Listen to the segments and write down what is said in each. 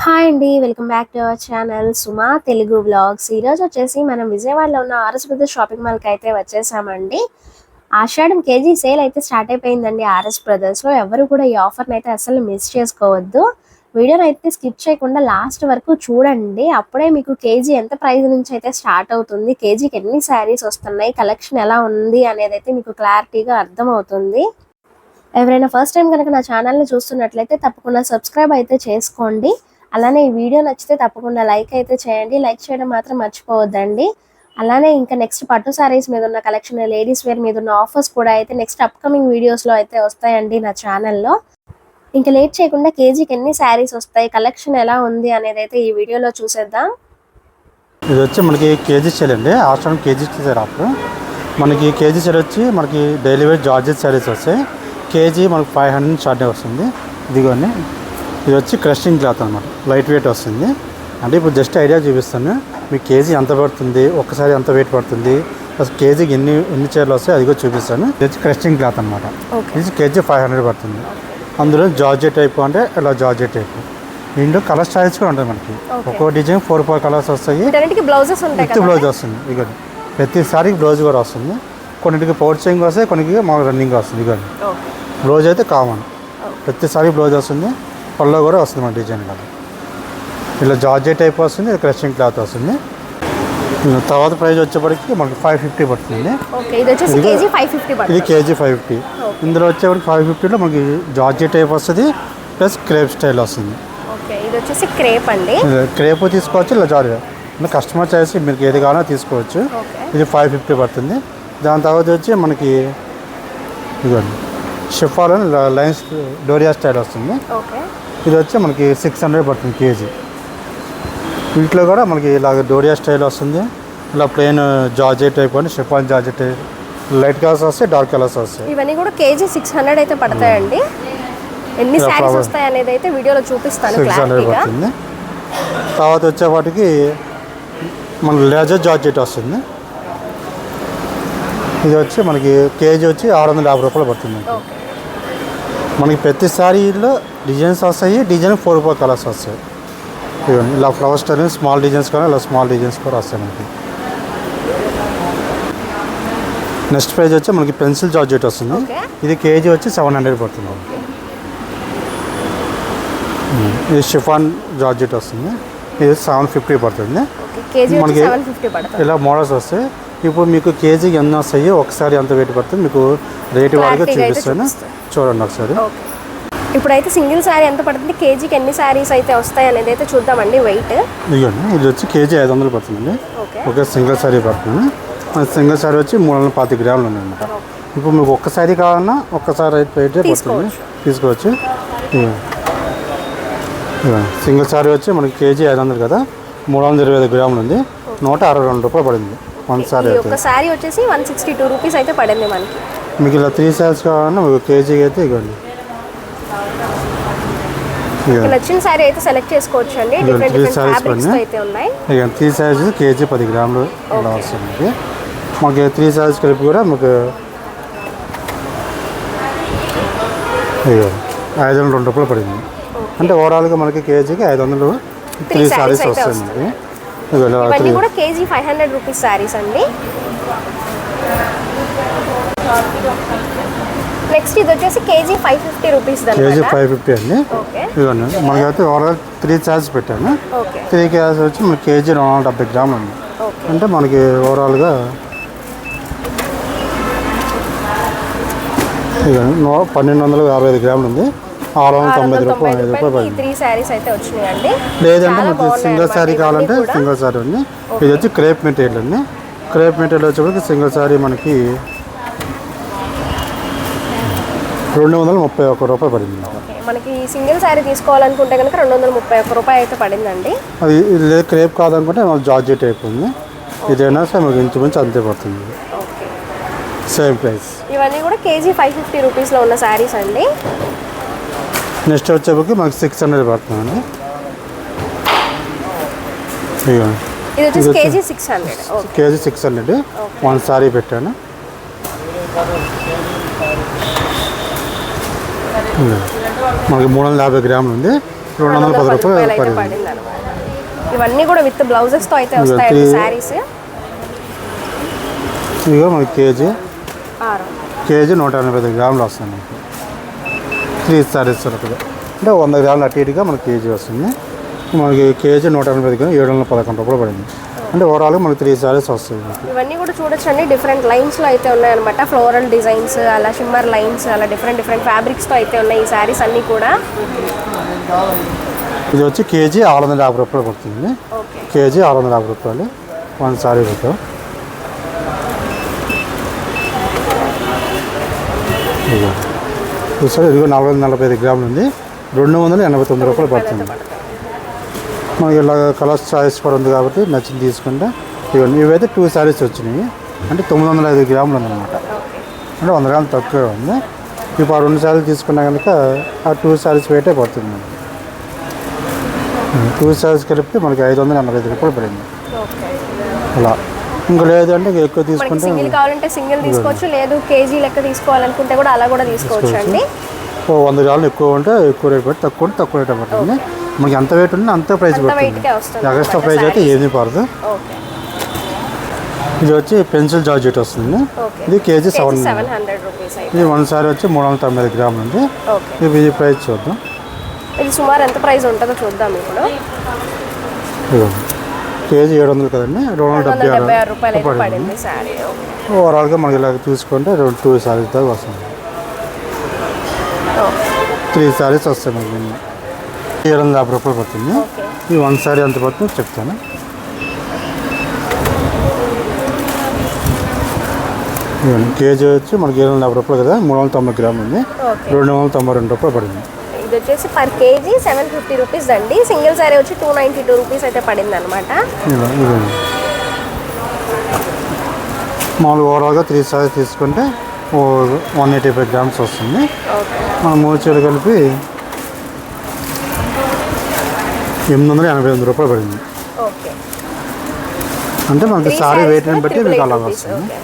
Hi అండి. Welcome back to our channel Suma Telugu vlogs. ఈరోజు వచ్చేసి మనం విజయవాడలో ఉన్న ఆర్ఎస్ బ్రదర్స్ షాపింగ్ మాల్కి అయితే వచ్చేసామండి. ఆషాఢం కేజీ సేల్ అయితే స్టార్ట్ అయిపోయిందండి ఆర్ఎస్ బ్రదర్స్లో. ఎవరు కూడా ఈ ఆఫర్ని అయితే అసలు మిస్ చేసుకోవద్దు. వీడియోని అయితే స్కిప్ చేయకుండా లాస్ట్ వరకు చూడండి. అప్పుడే మీకు కేజీ ఎంత ప్రైస్ నుంచి అయితే స్టార్ట్ అవుతుంది, కేజీకి ఎన్ని శారీస్ వస్తున్నాయి, కలెక్షన్ ఎలా ఉంది అనేది అయితే మీకు క్లారిటీగా అర్థమవుతుంది. ఎవరైనా ఫస్ట్ టైం కనుక నా ఛానల్ని చూస్తున్నట్లయితే తప్పకుండా సబ్స్క్రైబ్ అయితే చేసుకోండి. అలానే ఈ వీడియో నచ్చితే తప్పకుండా లైక్ అయితే చేయండి. లైక్ చేయడం మాత్రం మర్చిపోవద్దండి. అలానే ఇంకా నెక్స్ట్ పట్టు సారీస్ మీద ఉన్న కలెక్షన్, లేడీస్ వేర్ మీద ఉన్న ఆఫర్స్ కూడా అయితే నెక్స్ట్ అప్కమింగ్ వీడియోస్లో అయితే వస్తాయండి నా ఛానల్లో. ఇంకా లేట్ చేయకుండా కేజీకి ఎన్ని శారీస్ వస్తాయి, కలెక్షన్ ఎలా ఉంది అనేది అయితే ఈ వీడియోలో చూసేద్దాం. ఇది వచ్చి మనకి కేజీ సేల్ అండి. ఆఫ్టర్ కేజీ సేల్ అప్పుడు మనకి కేజీ సేల్ వచ్చి మనకి డైలీ వేర్ జార్జెట్ శారీస్ వస్తాయి. కేజీ మనకు 500 స్టార్ట్ వస్తుంది. ఇదిగోండి, ఇది వచ్చి క్రషింగ్ క్లాత్ అనమాట, లైట్ వెయిట్ వస్తుంది. అంటే ఇప్పుడు జస్ట్ ఐడియా చూపిస్తాను మీకు కేజీ ఎంత పడుతుంది, ఒక్కసారి ఎంత వెయిట్ పడుతుంది, అసలు కేజీకి ఎన్ని చీరలు వస్తాయి అది కూడా చూపిస్తాను. ఇది వచ్చి క్రషింగ్ క్లాత్ అనమాట. ఇది కేజీ 500 పడుతుంది. అందులో జార్జెట్ టైప్ అంటే ఇలా జార్జెట్ టైప్ ఇందులో కలర్ స్టైల్స్ కూడా ఉంటాయి. మనకి ఒక్కో డిజైన్ 4 కలర్స్ వస్తాయి. విత్ బ్లౌజ్ వస్తుంది. ఇక ప్రతిసారి బ్లౌజ్ కూడా వస్తుంది. కొన్నింటికి పౌచింగ్ వస్తాయి, కొన్నిటికి మామూలు రన్నింగ్ వస్తుంది. ఇక బ్లౌజ్ అయితే కామన్, ప్రతిసారి బ్లౌజ్ వస్తుంది. పళ్ళు కూడా వస్తుంది మన డిజైన్ కదా. ఇలా జార్జెట్ టైప్ వస్తుంది, ఇది క్రషింగ్ క్లాత్ వస్తుంది. తర్వాత ప్రైస్ వచ్చేప్పటికి మనకి 550 పడుతుంది. ఇది కేజీ 550. ఇందులో వచ్చేప్పటికి 550లో మనకి జార్జెట్ టైప్ వస్తుంది, ప్లస్ క్రేప్ స్టైల్ వస్తుంది. క్రేప్ తీసుకోవచ్చు, ఇలా జార్జెట్ కస్టమర్ చేసి మీకు ఏది కావాలో తీసుకోవచ్చు. ఇది 550 పడుతుంది. దాని తర్వాత వచ్చి మనకి ఇదిగోండి షిఫాన్ లైన్స్ డోరియా స్టైల్ వస్తుంది. ఇది వచ్చి మనకి 600 పడుతుంది కేజీ. వీటిలో కూడా మనకి ఇలాగ డోరియా స్టైల్ వస్తుంది. ఇలా ప్లెయిన్ జార్జెట్ టైప్ అని chiffon georgette type, light colours వస్తాయి, డార్క్ కలర్స్ వస్తాయి. ఇవన్నీ కూడా కేజీ 600 అయితే పడతాయండి. ఎన్ని శారీస్ వస్తాయి అనేది అయితే వీడియోలో చూపిస్తాను. 600 పడుతుంది. తర్వాత వచ్చే వాటికి మన లేజర్ జార్జెట్ వస్తుంది. ఇది వచ్చి మనకి కేజీ వచ్చి 650 రూపాయలు పడుతుంది. మనకి ప్రతి శారీలో డిజైన్స్ వస్తాయి, డిజైన్ 4 కలర్స్ వస్తాయి. ఇవన్నీ ఇలా ఫ్లవర్ స్టైల్ స్మాల్ డిజైన్స్ కానీ ఇలా స్మాల్ డిజైన్స్ కూడా వస్తాయి మనకి. నెక్స్ట్ ప్రైజ్ వచ్చి మనకి పెన్సిల్ జార్జెట్ వస్తుంది. ఇది కేజీ వచ్చి 700 పడుతుంది. ఇది షిఫాన్ జార్జెట్ వస్తుంది. ఇది 750 పడుతుంది. మనకి ఇలా మోడల్స్ వస్తాయి. ఇప్పుడు మీకు కేజీకి ఎన్ని వస్తాయి, ఒకసారి ఎంత వెయిట్ పడుతుంది మీకు రేటు వారిగా చూపిస్తాను, చూడండి ఒకసారి. ఇప్పుడైతే సింగిల్ శారీ ఎంత పడుతుంది, కేజీకి ఎన్ని శారీస్ అయితే వస్తాయి అనేది అయితే చూద్దామండి. వెయిట్ ఇదిగోండి, ఇది వచ్చి కేజీ 500 పడుతుందండి. ఓకే, సింగిల్ శారీ పడుతుంది. సింగిల్ శారీ వచ్చి 325 గ్రాములు ఉన్నాయన్నమాట. ఇప్పుడు మీకు ఒక్క శారీ కావాలన్నా ఒక్కసారి అయితే పడుతుంది, తీసుకోవచ్చు. సింగిల్ శారీ వచ్చి మనకి కేజీ 500 కదా, 325 గ్రాములు ఉంది. 162 రూపాయలు పడింది వన్ శారీ. ఒక శారీ వచ్చేసి 162 రూపీస్ అయితే పడింది మనకి. మీకు ఇలా 3 శారీస్ కావాలన్నా మీకు కేజీకి అయితే ఇవ్వండి. నచ్చిన శారీ అయితే సెలెక్ట్ చేసుకోవచ్చు అండి. 3 శారీస్ అయితే ఉన్నాయి. 3 శారీస్ కేజీ 10 గ్రాములు ఇలా వస్తుంది. మాకు 3 శారీస్ కలిపి కూడా మీకు 502 రూపాయలు పడింది. అంటే ఓవరాల్గా మనకి కేజీకి 500 3 శారీస్ వస్తాయి మనకి. ఇవన్నీ కూడా కేజీ 500 రూపీస్ శారీస్ అండి. నెక్స్ట్ ఇది వచ్చేసి కేజీ 550 రూపీస్. కేజీ 550 అండి. ఇవన్నీ మనకైతే ఓవరాల్ 3 శారీస్ పెట్టాను. 3 శారీస్ వచ్చి మనకి కేజీ 270 గ్రాములు ఉంది. అంటే మనకి ఓవరాల్గా 1255 గ్రాములు ఉంది. 690 రూపాయలు పడింది. 3 శారీస్ అయితే వచ్చినాయండి. లేదంటే మనకి సింగిల్ శారీ కావాలంటే సింగిల్ శారీ అండి. ఇది వచ్చి క్రేప్ మెటీరియల్ అండి. క్రేప్ మెటీరియల్ వచ్చేప్పటికి సింగిల్ శారీ మనకి 231 రూపాయలు పడింది. మనకి సింగిల్ శారీ తీసుకోవాలనుకుంటే కనుక 231 రూపాయలు అయితే పడిందండి. అది లేదు క్రేప్ కాదనుకుంటే జార్జెట్ టైప్ ఉంది. ఇదైనా సరే మనకి ఇంచుమించు అంతే పడుతుంది, సేమ్ ప్రైస్. ఇవన్నీ కూడా కేజీ 550 రూపీస్లో ఉన్న శారీస్ అండి. నెక్స్ట్ వచ్చేప్పటికి మనకి 600 పడుతుందండి. ఇది వచ్చేసి కేజీ 600. కేజీ 600 వన్ శారీ పెట్టాను. మనకి 350 గ్రాములు ఉంది. 210 రూపాయలు అయితే పడింది. పడింది అనమాట. ఇవన్నీ కూడా విత్ బ్లౌజెస్తో అయితే వస్తాయండి శారీస్. ఇదిగో మనకి కేజీ 185 గ్రాములు వస్తుంది మనకి 3 సారీస్ వరకు. అంటే 100 గ్రాములు అటు ఇటుగా మనకి కేజీ వస్తుంది. మనకి కేజీ 185 గ్రాములు 711 రూపాయలు పడింది. అంటే ఓవరాల్గా మనకి 3 సారీస్ వస్తాయి. ఇవన్నీ కూడా చూడొచ్చండి, డిఫరెంట్ లైన్స్లో అయితే ఉన్నాయన్నమాట. ఫ్లోరల్ డిజైన్స్, అలా షిమ్మర్ లైన్స్, అలా డిఫరెంట్ ఫ్యాబ్రిక్స్తో అయితే ఉన్నాయి ఈ శారీస్ అన్నీ కూడా. ఇది వచ్చి కేజీ 650 రూపాయలు పడుతుంది. కేజీ 650 రూపాయలు 1 సారీ రూపాయలు. చూసారు, ఇదిగో 445 గ్రాములు ఉంది, 289 రూపాయలు పడుతుంది. మనకి ఇలా కలర్స్ చాయిస్ కూడా ఉంది కాబట్టి నచ్చింది తీసుకుంటే. ఇవన్నీ ఇవైతే 2 సారీస్ వచ్చినాయి, అంటే 905 గ్రాములు ఉందన్నమాట. అంటే 100 గ్రాములు తక్కువే ఉంది. ఇప్పుడు ఆ 2 సారీలు తీసుకున్నా కనుక ఆ 2 సారీస్ వెయిటే పడుతుంది మనకి. 2 సారీస్ కలిపి మనకి 585 రూపాయలు పడింది. అలా ఇంకా లేదు అంటే ఎక్కువ తీసుకుంటే సింగిల్ కావాలంటే సింగిల్ తీసుకోవచ్చు, లేదు కేజీ లెక్క తీసుకోవాలనుకుంటే కూడా అలా కూడా తీసుకోవచ్చు అండి. 100 గ్రాములు ఎక్కువ ఉంటే ఎక్కువ రేట్ పట్టి, తక్కువ ఉంటే తక్కువ రేట్ పడుతుంది. మనకి ఎంత వెయిట్ ఉంటే అంత ప్రైస్ పడుతుంది. ఎక్స్ట్రా ప్రైస్ అయితే ఏమీ పడదు. ఇది వచ్చి పెన్సిల్ జార్జెట్ వస్తుంది. ఇది కేజీ 700 రూపీస్. ఇది 1 సారీ వచ్చి 390 గ్రాములు ఉంది. ఇది ప్రైస్ చూద్దాం. ఇది సుమారు ఎంత ప్రైస్ ఉంటుందో చూద్దాం ఇప్పుడు. కేజీ 700 కదండి, 276 రూపాయలు పడింది సారీ. ఓవరాల్గా మనకి ఇలా చూసుకుంటే 2 సారీస్ దాకా వస్తుంది. 3 సారీస్ వస్తాయి మనకి. 750 రూపాయలు పడుతుంది. ఈ 1 సారీ ఎంత పడుతుందో చెప్తాను. కేజీ వచ్చి మనకి 750 రూపాయలు కదా, 390 గ్రాములు ఉంది, 292 రూపాయలు పడింది. ఇది వచ్చేసి పర్ కేజీ 750 రూపీస్ అండి. సింగిల్ సారీ వచ్చి 292 రూపీస్ అయితే పడింది అనమాట. మామూలుగా ఓవరాల్గా 3 సారీస్ తీసుకుంటే 185 గ్రామ్స్ వస్తుంది. మనం 3 చీరలు కలిపి 888 రూపాయలు పడింది. అంటే మనకి సారీ వెయిట్ని బట్టి మీకు అలా వస్తుంది.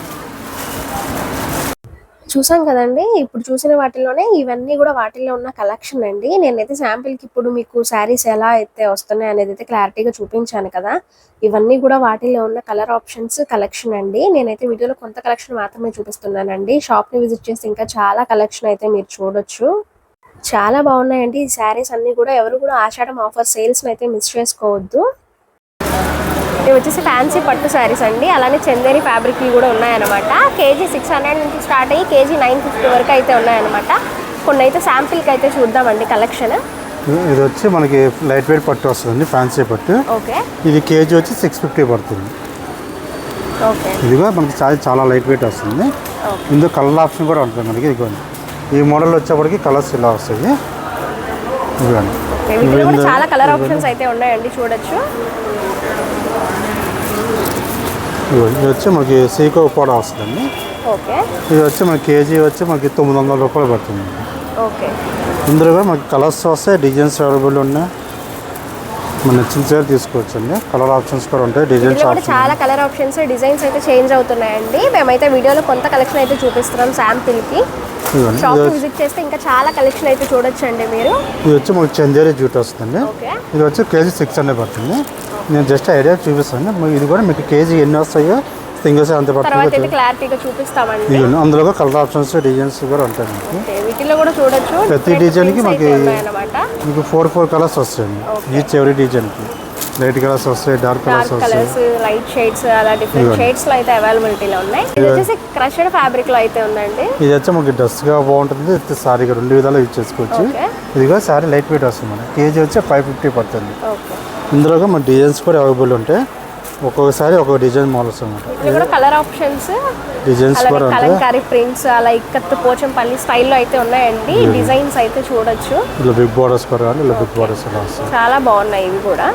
చూసాం కదండి, ఇప్పుడు చూసిన వాటిలోనే ఇవన్నీ కూడా వాటిల్లో ఉన్న కలెక్షన్ అండి. నేనైతే శాంపిల్కి ఇప్పుడు మీకు శారీస్ ఎలా అయితే వస్తున్నాయి అనేది అయితే క్లారిటీగా చూపించాను కదా. ఇవన్నీ కూడా వాటిల్లో ఉన్న కలర్ ఆప్షన్స్ కలెక్షన్ అండి. నేనైతే వీడియోలో కొంత కలెక్షన్ మాత్రమే చూపిస్తున్నానండి. షాప్ని విజిట్ చేసి ఇంకా చాలా కలెక్షన్ అయితే మీరు చూడొచ్చు. చాలా బాగున్నాయండి ఈ శారీస్ అన్నీ కూడా. ఎవరు కూడా ఆషాఢం ఆఫర్ సేల్స్ని అయితే మిస్ చేసుకోవద్దు. ఇవి వచ్చేసి ఫ్యాన్సీ పట్టు శారీస్ అండి. అలానే చందేరి ఫ్యాబ్రిక్లు కూడా ఉన్నాయన్నమాట. కేజీ 600 నుంచి స్టార్ట్ అయ్యి కేజీ 950 వరకు అయితే ఉన్నాయన్నమాట. కొన్ని అయితే శాంపిల్కి అయితే చూద్దామండి కలెక్షన్. ఇది వచ్చి మనకి లైట్ వెయిట్ పట్టు వస్తుంది, ఫ్యాన్సీ పట్టు. ఓకే, ఇది కేజీ వచ్చి 650 పడుతుంది. ఓకే, ఇదిగో మనకి చాలా లైట్ వెయిట్ వస్తుంది. ఇందులో కలర్ ఆప్షన్ కూడా ఉంటుంది మనకి. ఇదిగోండి, ఈ మోడల్ వచ్చేప్పటికి కలర్స్ ఇలా వస్తాయి. ఇదిగోండి, చాలా కలర్ ఆప్షన్స్ అయితే ఉన్నాయండి, చూడొచ్చు. ఇది వచ్చి మనకి సీకో కూడా వస్తుందండి. ఓకే, ఇది వచ్చి మనకి కేజీ వచ్చి మనకి 900 రూపాయలు పడుతుంది. ఓకే, ఇందులో కూడా మనకి కలర్స్ వస్తాయి, డిజైన్స్ అవైలబుల్ ఉన్నాయి. మన నచ్చిన చీర తీసుకోవచ్చు అండి. కలర్ ఆప్షన్స్ కూడా ఉంటాయి, డిజైన్స్ కూడా చాలా కలర్ ఆప్షన్స్ డిజైన్స్ అయితే చేంజ్ అవుతున్నాయండి. మేమైతే వీడియోలో కొంత కలెక్షన్ అయితే చూపిస్తున్నాం శాంపిల్కి. షాప్ విజిట్ చేస్తే ఇంకా చాలా కలెక్షన్ అయితే చూడొచ్చండి మీరు. ఇది వచ్చి మనకి చందేరి జూట్ వస్తుందండి. ఇది వచ్చి కేజీ 600 పడుతుంది. నేను జస్ట్ ఐడియా చూపిస్తాను. ఇది కూడా మీకు కేజీ ఎన్ని వస్తాయో సింగిల్స్ అంత పడుతుంది, క్లారిటీగా చూపిస్తామండి. అందులో కలర్ ఆప్షన్స్ డిజైన్స్ కూడా ఉంటాయి మీకు. వీటిలో కూడా చూడొచ్చు. ప్రతి డిజైన్కి మీకు 4 కలర్స్ వస్తాయండి. ఈచ్ ఎవరీ డిజైన్కి లైట్ కలర్స్ వస్తాయి, డార్క్ కలర్స్ వస్తాయి, లైట్ షేడ్స్, అలా డిఫరెంట్ షేడ్స్ లో అయితే అవైలబిలిటీలో ఉన్నాయి. ఇది వచ్చేసి క్రషడ్ ఫ్యాబ్రిక్ లో అయితే ఉందండి. ఇది వచ్చి మనకి డ్రెస్ గా బాగుంటుంది, సారీగా 2 విధాలు యూజ్ చేసుకోవచ్చు. ఇదిగో సారీ లైట్ వెయిట్ వస్తుంది. మనకి కేజీ వచ్చి 550 పడుతుంది. ఇందులో మన డిజైన్స్ కూడా అవైలబుల్ ఉంటాయి. ఒక్కొక్కసారి ఒక్కొక్క డిజైన్ మోడల్స్ అన్నమాట. కలర్ ఆప్షన్స్, డిజైన్స్ కూడా కలంకారీ ప్రింట్స్, అలా ఇక్కత్తు పోచంపల్లి స్టైల్లో అయితే ఉన్నాయండి. డిజైన్స్ అయితే చూడొచ్చు. ఇలా బిగ్ బోర్డర్స్ కూడా ఇలా బిగ్ బోర్డర్స్ అలా వస్తాయి. చాలా బాగున్నాయి ఇవి కూడా.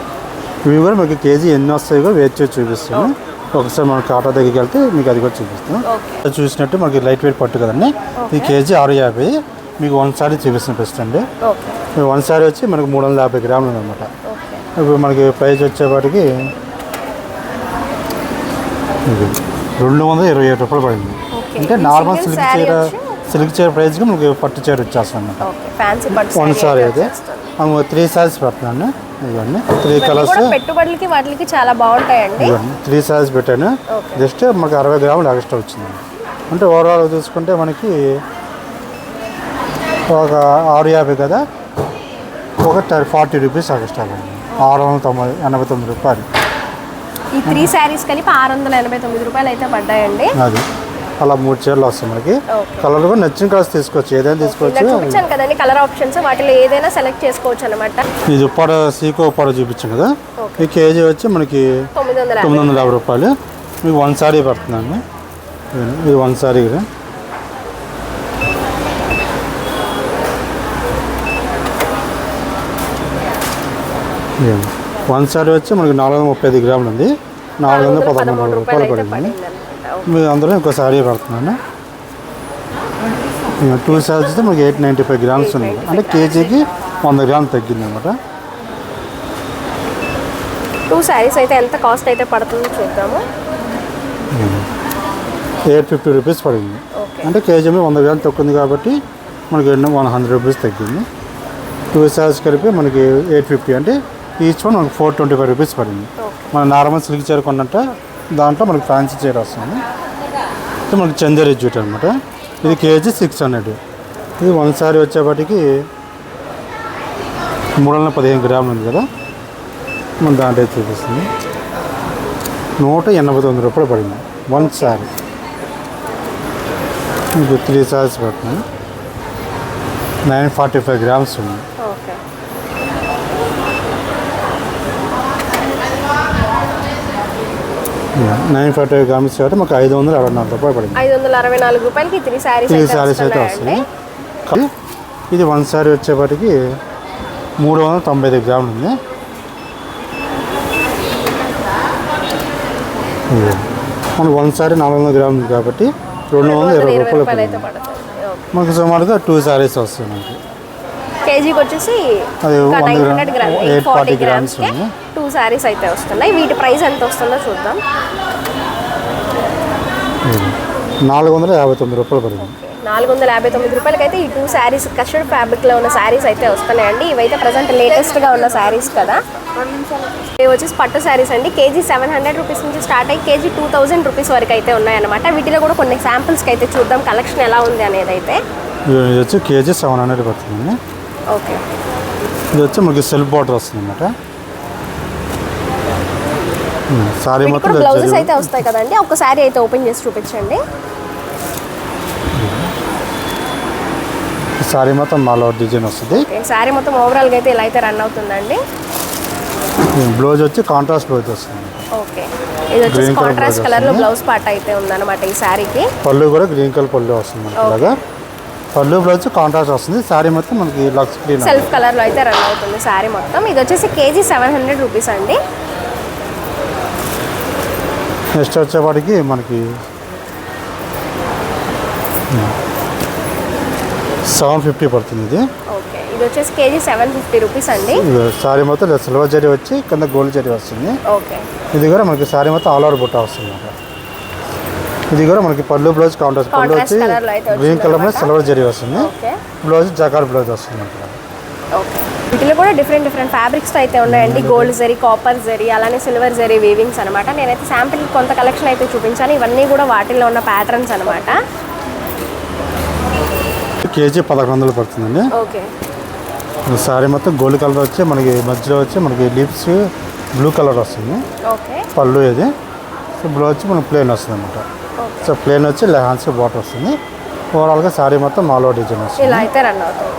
ఇవి కూడా మీకు కేజీ ఎన్ని వస్తాయో కూడా వేట్ చేసి చూపిస్తాను. ఒకసారి మన కాటా దగ్గరికి వెళ్తే మీకు అది కూడా చూపిస్తాం. చూసినట్టు మనకి లైట్ వెయిట్ పట్టు కదండి. ఇది కేజీ 650. మీకు 1 సారీ చూపిస్తాను బెస్ట్ అండి. 1 సారీ వచ్చి మనకి 350 గ్రాములు ఉందన్నమాట. ఇప్పుడు మనకి ప్రైస్ వచ్చేపాటికి 227 రూపాయలు పడింది. అంటే నార్మల్ సిల్క్ చీర సిల్క్ చీర ప్రైస్కి మనకి పట్టు చీర వచ్చేస్తుంది అన్నమాట. ఓకే ఫ్యాన్సీ పట్టు వన్ సారీ అయితే 3 సారీస్ పెడుతున్నాను. ఇవన్నీ 3 కలర్స్ పెట్టుబడులకి వాటికి చాలా బాగుంటాయండి. 3 సారీస్ పెట్టాను. జస్ట్ మనకి 60 గ్రాములు ఎక్స్ట్రా వచ్చింది. అంటే ఓవరాల్ చూసుకుంటే మనకి ఒక 650 కదా, ఒక 40 రూపీస్ ఎక్స్ట్రా అండి. 689 రూపాయలు. ఈ 3 శారీస్ కలిపి 689 రూపాయలు అయితే పడ్డాయండి. అది అలా 3 చీరలు వస్తాయి మనకి. కలర్ కూడా నచ్చిన కలర్స్ తీసుకోవచ్చు, ఏదైనా తీసుకోవచ్చు. చూపించాను కదండి కలర్ ఆప్షన్స్, వాటిలో ఏదైనా సెలెక్ట్ చేసుకోవచ్చు అనమాట. ఇది ఉప్పాడ సీకో ఉప్పాడ చూపించాం కదా, ఈ కేజీ వచ్చి మనకి 950 రూపాయలు. మీకు 1 సారీ పడుతుందండి. ఇది 1 సారీ కదా. వన్ సారీ వచ్చి మనకి 435 గ్రాములు ఉంది. 413 రూపాయలు పడింది. మీరు అందులో ఇంకో సారీ పడుతున్నాను. 2 సారీస్ అయితే మనకి 895 గ్రామ్స్ ఉంది. అంటే కేజీకి 100 గ్రాములు తగ్గింది అనమాట. 2 శారీస్ అయితే ఎంత కాస్ట్ అయితే పడుతుందో చూద్దాము. 850 రూపీస్ పడింది. అంటే కేజీ మీద 100 గ్రాములు తగ్గింది కాబట్టి మనకి 100 రూపీస్ తగ్గింది. 2 సారీస్ కలిపి మనకి 850, అంటే ఈచ్ వన్ మనకి 425 రూపీస్ పడింది. మన నార్మల్ సిల్క్ చీర కొన్నట్ట దాంట్లో మనకి ఫ్యాన్సీ చీర వస్తుంది. ఇది మనకి చందేరి జూట్ అనమాట. ఇది కేజీ 600. ఇది 1 సారీ వచ్చేపటికి 315 గ్రాములు ఉంది కదా, మన దాంట్లో చూపిస్తుంది. 189 రూపాయలు పడింది 1 సారీ. ఇది 3 సారీస్ పడుతుంది. 945 గ్రామ్స్ ఉంది. 945 గ్రామ్స్ కాబట్టి మాకు 564 రూపాయలు పడింది. 564 రూపాయలకి 3 సారీస్ అయితే వస్తాయి. ఇది 1 సారీ వచ్చేపటికి 395 గ్రాములు ఉంది. మనకు 1 సారీ 400 గ్రాములు ఉంది కాబట్టి 220 రూపాయలు పడింది. మనకు సుమారుగా 2 సారీస్ వస్తాయి. మనకి కేజీకి వచ్చేసి అది 840 గ్రామ్స్ ఉంది. 2 శారీస్ అయితే వస్తున్నాయి. వీటి ప్రైస్ ఎంత వస్తుందో చూద్దాం. 459 రూపాయలు పడింది. 459 రూపాయలకి అయితే ఈ 2 శారీస్ కస్టర్డ్ ఫ్యాబ్రిక్లో ఉన్న శారీస్ అయితే వస్తున్నాయండి. ఇవైతే ప్రజెంట్ లేటెస్ట్గా ఉన్న శారీస్ కదా. ఇవి వచ్చేసి పట్టు శారీస్ అండి. కేజీ 700 రూపీస్ నుంచి స్టార్ట్ అయ్యి కేజీ 2000 రూపీస్ వరకు అయితే ఉన్నాయన్నమాట. వీటిలో కూడా కొన్ని శాంపిల్స్కి అయితే చూద్దాం కలెక్షన్ ఎలా ఉంది అనేది అయితే. ఇది వచ్చి కేజీ 700 పడుతుంది. ఓకే, ఇది వచ్చి మనకి సెల్ఫ్ బార్డర్ వస్తుంది అన్నమాట. సారీ మొత్తం బ్లౌజెస్ అయితే వస్తాయి కదండి. ఒక సారీ అయితే ఓపెన్ చేసి చూపించండి. సారీ మొత్తం మాలో డిజైన్ వస్తుంది. సారీ మొత్తం ఓవరాల్గా అయితే ఇలా అయితే రన్ అవుతుందండి. బ్లౌజ్ వచ్చి కాంట్రాస్ట్ బ్లౌజ్ వస్తుంది. ఓకే, ఇది వచ్చి కాంట్రాస్ట్ కలర్ లో బ్లౌజ్ పార్ట్ అయితే ఉందన్నమాట ఈ సారీకి. పళ్ళు కూడా గ్రీన్ కలర్ పళ్ళు వస్తుంది. అలాగా పళ్ళు బ్లౌజ్ కాంట్రాస్ట్ వస్తుంది. సారీ మొత్తం మనకి లక్స్ గ్రీన్ సెల్ఫ్ కలర్ లో అయితే రన్ అవుతుంది సారీ మొత్తం. ఇది వచ్చేసి కేజీ 700 రూపీస్ అండి. నెక్స్ట్ వచ్చేవాడికి మనకి 750 పడుతుంది. ఇది ఓకే, ఇది వచ్చేసి కేజీ 750 రూపీస్ అండి. సారీ మొత్తం సిల్వర్ జరీ వచ్చి కింద గోల్డ్ జరీ వస్తుంది. ఓకే, ఇది కూడా మనకి సారీ మొత్తం ఆల్ ఓవర్ బుట్ట వస్తుంది. ఇది కూడా మనకి పళ్ళు బ్లౌజ్ కాంట్రాస్ట్ పళ్ళు వచ్చి గ్రీన్ కలర్ మీద సిల్వర్ జరీ వస్తుంది. బ్లౌజ్ జకార్డ్ బ్లౌజ్ వస్తుంది. ఓకే, వీటిలో కూడా డిఫరెంట్ ఫ్యాబ్రిక్స్ అయితే ఉన్నాయండి. గోల్డ్ జరీ, కాపర్ జరీ, అలానే సిల్వర్ జరీ వీవింగ్స్ అనమాట. నేనైతే శాంపిల్ కొంత కలెక్షన్ అయితే చూపించాను. ఇవన్నీ కూడా వాటిల్లో ఉన్న ప్యాటర్న్స్ అనమాట. కేజీ 1100 పడుతుందండి. ఓకే, సారీ మొత్తం గోల్డ్ కలర్ వచ్చి మనకి మధ్యలో వచ్చి మనకి లిప్స్ బ్లూ కలర్ వస్తుంది. ఓకే, పళ్ళు ఇది. సో బ్లౌజ్ వచ్చి మనకి ప్లెయిన్ వస్తుంది అనమాట. సో ప్లెయిన్ వచ్చి హ్యాండ్స్కి బాటర్ వస్తుంది. ఓవరాల్గా సారీ మొత్తం మాలో డిజైన్ వస్తుంది. ఇలా అయితే రన్ అవుతుంది.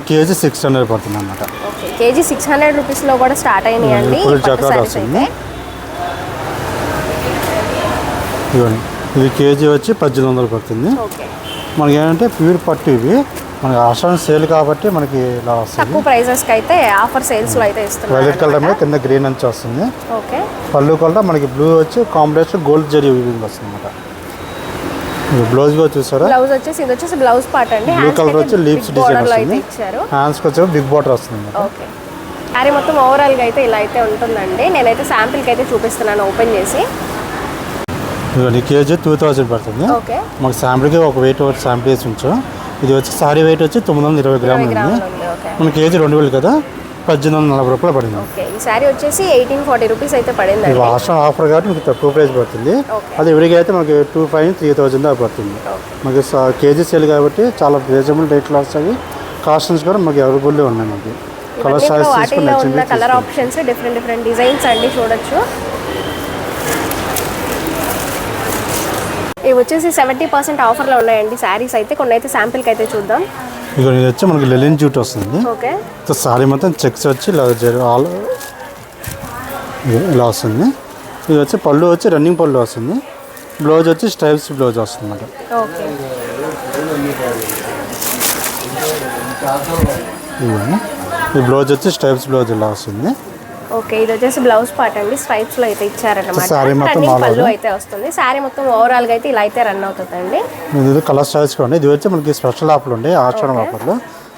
కేజీ 600 పడుతుంది అనమాట. ఓకే, కేజీ 600 రూపీస్లో కూడా స్టార్ట్ అయినాయండి. ఇది కేజీ వచ్చి 1800 పడుతుంది. మనకి ఏంటంటే ప్యూర్ పట్టు. ఇవి మనకి ఆషాఢం సేల్ కాబట్టి మనకి ఇలా వస్తుంది. తక్కువ ప్రైజెస్కి అయితే ఆఫర్ సేల్స్లో అయితే ఇస్తున్నారు. వైలెట్ కలర్ మీద కింద గ్రీన్ అంచు వస్తుంది. ఓకే, పళ్ళు కలర్ మనకి బ్లూ వచ్చి కాంబినేషన్ గోల్డ్ జరీ వీవింగ్ వస్తుంది అనమాట. బ్లౌజ్ కూడా చూసారా. బ్లౌజ్ వచ్చేసి ఇది వచ్చేసి బ్లౌజ్ పార్ట్ అండి. బ్లూ కలర్ వచ్చి లీవ్స్ డిజైన్ వస్తుంది. హ్యాండ్స్కి వచ్చి బిగ్ బార్డర్ వస్తుంది. ఓకే, సారీ మొత్తం ఓవరాల్గా అయితే ఇలా అయితే ఉంటుందండి. నేనైతే శాంపిల్కి అయితే చూపిస్తున్నాను ఓపెన్ చేసి. ఇవన్నీ కేజీ 2000 పడుతుంది. ఓకే, మాకు శాంపిల్కి ఒక వెయిట్ శాంపిల్ వేసి ఉంచాం. ఇది వచ్చి సారీ వెయిట్ వచ్చి 920 గ్రాములు ఉంది. మన కేజీ 2000 కదా, 1840 రూపాయలు పడింది. ఓకే, ఈ సారీ వచ్చేసి 1840 రూపీస్ అయితే పడింది. ఇది ఆశ్రమం ఆఫర్ కాబట్టి మీకు తక్కువ ప్రైస్ పడుతుంది. అది విడిగా అయితే మనకి 2500-3000 దాకా పడుతుంది. మనకి కేజీ సేల్ కాబట్టి చాలా రీజనబుల్ రేట్లో వస్తాయి. కాస్ట్యూమ్స్ కూడా మనకి అవైలబుల్లో ఉన్నాయి. మనకి కలర్ చాయిస్ వాటిలో ఉన్న కలర్ ఆప్షన్స్ డిఫరెంట్ డిజైన్స్ అండి చూడొచ్చు. ఇవి వచ్చేసి 70% ఆఫర్లో ఉన్నాయండి శారీస్ అయితే. కొన్ని అయితే శాంపిల్కి అయితే చూద్దాం. ఇక ఇది వచ్చి మనకి లెలిన్ జూట్ వస్తుంది. ఓకే, సారీ మొత్తం చెక్స్ వచ్చి ఇలా వస్తుంది. ఇది వచ్చి పళ్ళు వచ్చి రన్నింగ్ పళ్ళు వస్తుంది. బ్లౌజ్ వచ్చి స్ట్రైప్స్ బ్లౌజ్ వస్తుంది అన్నమాట. ఓకే, ఈ బ్లౌజ్ వచ్చి స్ట్రైప్స్ బ్లౌజ్ ఇలా వస్తుంది. ఓకే, ఇది వచ్చేసి బ్లౌజ్ పార్ట్ అండి. స్ట్రైప్స్ లో అయితే ఇచ్చారన్నమాట. సారీ మొత్తం పళ్ళు అయితే వస్తుంది. సారీ మొత్తం ఓవరాల్ గా అయితే ఇలా అయితే రన్ అవుతుందండి. ఇది కలర్ స్టైల్స్ కూడా. ఇది వచ్చి మనకి స్పెషల్ ఆఫర్లు ఉండే ఆషాఢం ఆఫర్లు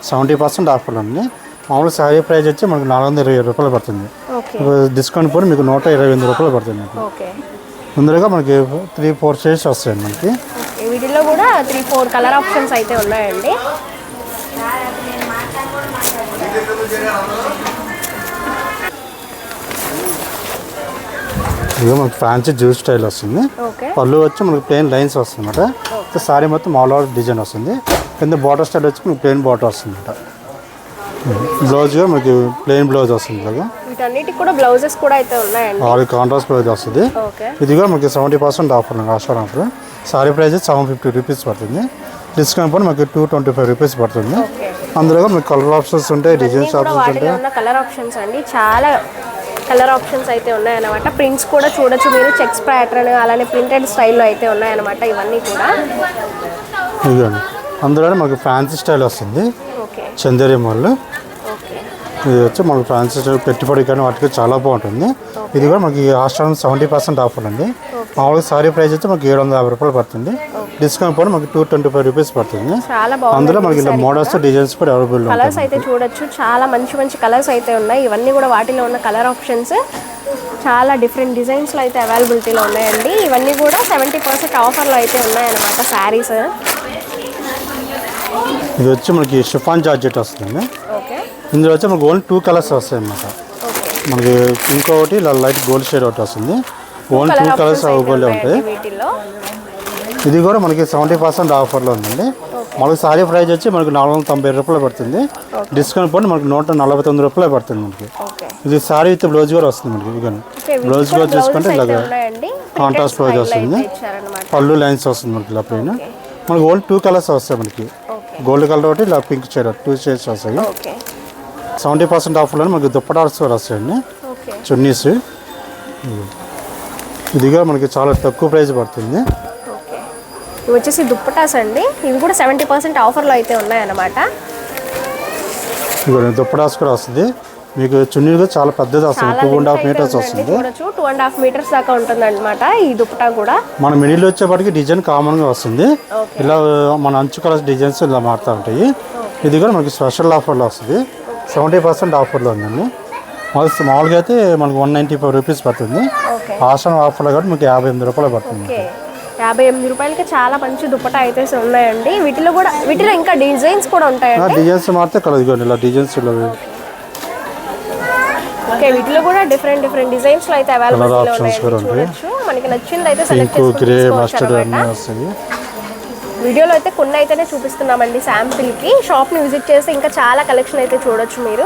70% ఆఫర్లు ఉంది. మామూలు సారీ ప్రైస్ వచ్చి మనకి 420 రూపాయలు పడుతుంది. డిస్కౌంట్ పోయి మీకు 128 రూపాయలు పడుతుంది. ముందుగా మనకి 3-4 షేడ్స్ వస్తాయండి మనకి. వీటిలో కూడా 3-4 కలర్ ఆప్షన్స్ అయితే ఉన్నాయండి. ఇది మనకి ఫ్యాన్సీ జ్యూస్ స్టైల్ వస్తుంది. పళ్ళు వచ్చి మనకి ప్లెయిన్ లైన్స్ వస్తుంది అనమాట. సారీ మొత్తం ఆల్ ఓవర్ డిజైన్ వస్తుంది. కింద బార్డర్ స్టైల్ వచ్చి మనకి ప్లెయిన్ బార్డర్ వస్తుంది అనమాట. బ్లౌజ్ మనకి ప్లెయిన్ బ్లౌజ్ వస్తుంది. వీటన్నిటికి కూడా బ్లౌజెస్ కూడా అయితే ఉన్నాయండి. ఆల్ కాంట్రాస్ట్ బ్లౌజ్ వస్తుంది. ఇది కూడా మనకి 70% ఆఫర్ ఉంది. ఆషాఢం ఆఫర్. సారీ ప్రైస్ 750 రూపీస్ పడుతుంది. డిస్కౌంట్ పని మనకి 225 రూపీస్ పడుతుంది. అందులో మనకి కలర్ ఆప్షన్స్ ఉంటాయి, డిజైన్స్ ఆప్షన్స్ ఉంటాయి. కలర్ ఆప్షన్స్ అండి, చాలా కలర్ ఆప్షన్స్ అయితే ఉన్నాయన్నమాట. ప్రింట్స్ కూడా చూడొచ్చు మీరు. చెక్స్ ప్యాటర్న్ అలానే ప్రింటెడ్ స్టైల్లో అయితే ఉన్నాయన్నమాట ఇవన్నీ కూడా. ఇదండి అందులో మనకి ఫ్యాన్సీ స్టైల్ వస్తుంది. చందేరి మోడల్. ఇది వచ్చి మనకి ఫ్యాన్సీ స్టైల్ పెట్టుబడి కానీ వాటికి చాలా బాగుంటుంది. ఇది కూడా మనకి ఆషాఢం 70% ఆఫర్ అండి. మామూలుగా సారీ ప్రైస్ వచ్చి మనకి 750 రూపాయలు పడుతుంది. డిస్కౌంట్ కూడా మనకి 225 రూపీస్ పడుతుంది. అందులో మనకి ఇలా మోడల్స్ డిజైన్స్ కూడా అవైలబుల్ ఉన్నాయి. కలర్స్ అయితే చూడొచ్చు, చాలా మంచి కలర్స్ అయితే ఉన్నాయి. ఇవన్నీ కూడా వాటిలో ఉన్న కలర్ ఆప్షన్స్ చాలా డిఫరెంట్ డిజైన్స్లో అయితే అవైలబిలిటీలో ఉన్నాయండి. ఇవన్నీ కూడా 70% ఆఫర్లో అయితే ఉన్నాయన్నమాట శారీస్. ఇది వచ్చి మనకి షిఫాన్ జార్జెట్ వస్తుంది. ఇందులో వచ్చి మనకి ఓన్లీ 2 కలర్స్ వస్తాయి అన్నమాట. మనకి పింక్ ఒకటి ఇలా లైట్ గోల్డ్ షేడ్ ఒకటి వస్తుంది. ఓన్లీ 2 కలర్స్ అవైలబుల్ ఉంటాయి. ఇది కూడా మనకి 70% ఆఫర్లో ఉందండి. మనకి సారీ ప్రైస్ వచ్చి మనకి 490 రూపాయలు పడుతుంది. డిస్కౌంట్ పోయి మనకి 149 రూపాయలు పడుతుంది మనకి. ఇది సారీ విత్ బ్లౌజ్ కూడా వస్తుంది మనకి. ఇది బ్లౌజ్ కూడా చూసుకుంటే ఇలాగ కాంట్రాస్ట్ బ్లౌజ్ వస్తుంది. పళ్ళు లైన్స్ వస్తుంది మనకి ఇలా పైన. మనకి ఓన్లీ 2 కలర్స్ వస్తాయి మనకి. గోల్డ్ కలర్ ఒకటి ఇలా పింక్ షేడ్ 2 షేడ్స్ వస్తాయి. 70% ఆఫర్లో మనకి దుప్పటాస్ కూడా వస్తాయండి. చున్నీస్ ఇదిగా మనకి చాలా తక్కువ ప్రైస్ పడుతుంది. ఇవి వచ్చేసి దుప్పటాస్ అండి. ఇవి కూడా 70% ఆఫర్లో అయితే ఉన్నాయన్నమాట. ఇవి దుప్పటాస్ కూడా వస్తుంది. మీకు చున్నీ కూడా చాలా పెద్దది వస్తుంది. 2.5 మీటర్స్ వస్తుంది. 2.5 మీటర్స్ దాకా ఉంటుంది అనమాట ఈ దుప్పటా కూడా. మన మిడిల్ వచ్చేప్పటికి డిజైన్ కామన్గా వస్తుంది. ఇలా మన అంచు కలర్స్ డిజైన్స్ ఇలా మారుతూ ఉంటాయి. ఇది కూడా మనకి స్పెషల్ ఆఫర్లో వస్తుంది. 70% ఆఫర్లో ఉందండి. మామూలుగా అయితే మనకి 195 రూపీస్ పడుతుంది. ఆషాఢం ఆఫర్లో కాబట్టి మీకు 58 రూపాయలు పడుతుంది. 58 రూపాయలకి చాలా మంచి దుప్పటా అయితే ఉన్నాయండి. వీటిలో ఇంకా డిజైన్స్ కూడా ఉంటాయండి. డిజైన్స్ మారితే కలదు ఇలా డిజైన్స్. ఓకే, వీటిలో కూడా డిఫరెంట్ డిజైన్స్ లో అయితే అవైలబుల్ ఉన్నాయి. మనకి నచ్చింది అయితే సెలెక్ట్ చేసుకోవచ్చు. వీడియోలో అయితే కొన్ని అయితేనే చూపిస్తున్నామండి శాంపిల్ కి. షాప్ ని విజిట్ చేస్తే ఇంకా చాలా కలెక్షన్ అయితే చూడొచ్చు మీరు.